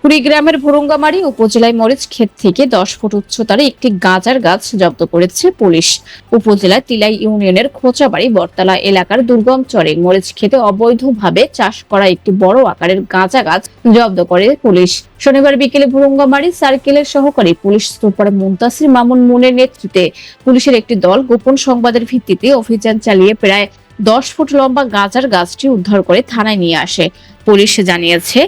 কুড়িগ্রামের ভুরুঙ্গামারী উপজেলায় মরিচ ক্ষেত থেকে 10 ফুট উচ্চতার একটি গাঁজার গাছ জব্দ করেছে পুলিশ। উপজেলার তিলাই ইউনিয়নের খোঁচাবাড়ি বটতলা এলাকার দুর্গম চরে মরিচ ক্ষেতে অবৈধভাবে চাষ করা একটি বড় আকারের গাঁজা গাছ জব্দ করে পুলিশ। শনিবার বিকেলে ভুরুঙ্গামারী সার্কেলের সহকারী পুলিশ সুপার মুনতাসির মামুন মুনের নেতৃত্বে পুলিশের একটি দল গোপন সংবাদের ভিত্তিতে অভিযান চালিয়ে প্রায় 10 ফুট লম্বা গাঁজার গাছটি উদ্ধার করে থানায় নিয়ে আসে। পুলিশ জানিয়েছে,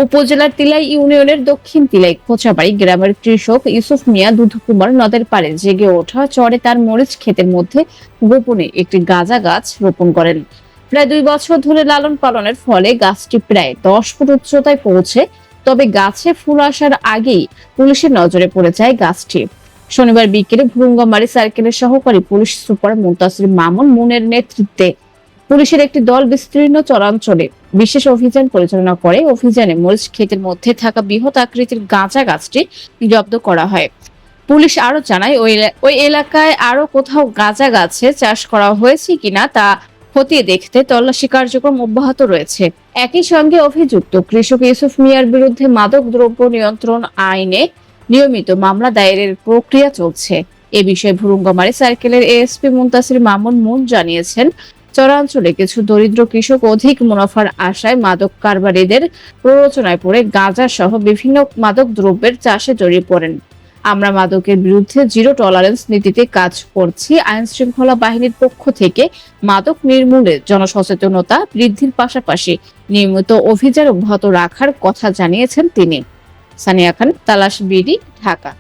উপজেলার তিলাই ইউনিয়নের দক্ষিণ তিলাই খোঁচাবাড়ি গ্রামের কৃষক ইউসুফ মিয়া দুধকুমার নদের পাড়ে জেগে ওঠা চরে তার মরিচ ক্ষেতের মধ্যে গোপনে একটি গাঁজা গাছ রোপণ করেন। প্রায় 2 বছর ধরে লালন পালনের ফলে গাছটি প্রায় 10 ফুট উচ্চতায় পৌঁছে। তবে গাছে ফুল আসার আগেই পুলিশের নজরে পড়ে যায় গাছটি। শনিবার বিকেলে ভুরুঙ্গামারী সার্কেলের সহকারী পুলিশ সুপার মুনতাসির মামুন মুনের নেতৃত্বে পুলিশের একটি দল বিস্তীর্ণ চরাঞ্চলে বিশেষ অভিযান পরিচালনা করে। অভিযানে মরিচ ক্ষেতের মধ্যে থাকা বৃহৎ আকৃতির গাঁজা গাছটি জব্দ করা হয়। পুলিশ আরো জানায়, ওই এলাকায় আরো কোথাও গাঁজা গাছে চাষ করা হয়েছে কিনা তা খতিয়ে দেখতে তল্লাশি কার্যক্রম অব্যাহত রয়েছে। একই সঙ্গে অভিযুক্ত কৃষক ইউসুফ মিয়ার বিরুদ্ধে মাদক দ্রব্য নিয়ন্ত্রণ আইনে নিয়মিত মামলা দায়েরের প্রক্রিয়া চলছে। এ বিষয়ে ভুরুঙ্গামারী সার্কেলের এএসপি মুনতাসির মামুন মুন জানিয়েছেন, চরাঞ্চলে কিছু দরিদ্র কৃষক অধিক মুনাফার আশায় মাদক কারবারিদের প্ররোচনায় পড়ে গাঁজা সহ বিভিন্ন মাদক দ্রব্যের চাষে জড়িয়ে পড়েন। আমরা মাদকের বিরুদ্ধে জিরো টলারেন্স নীতিতে কাজ করছি। আইন শৃঙ্খলা বাহিনীর পক্ষ থেকে মাদক নির্মূলে জনসচেতনতা বৃদ্ধির পাশাপাশি নিয়মিত অভিযান অব্যাহত রাখার কথা জানিয়েছেন তিনি। সানিয়া খান, তালাশ বিডি, ঢাকা।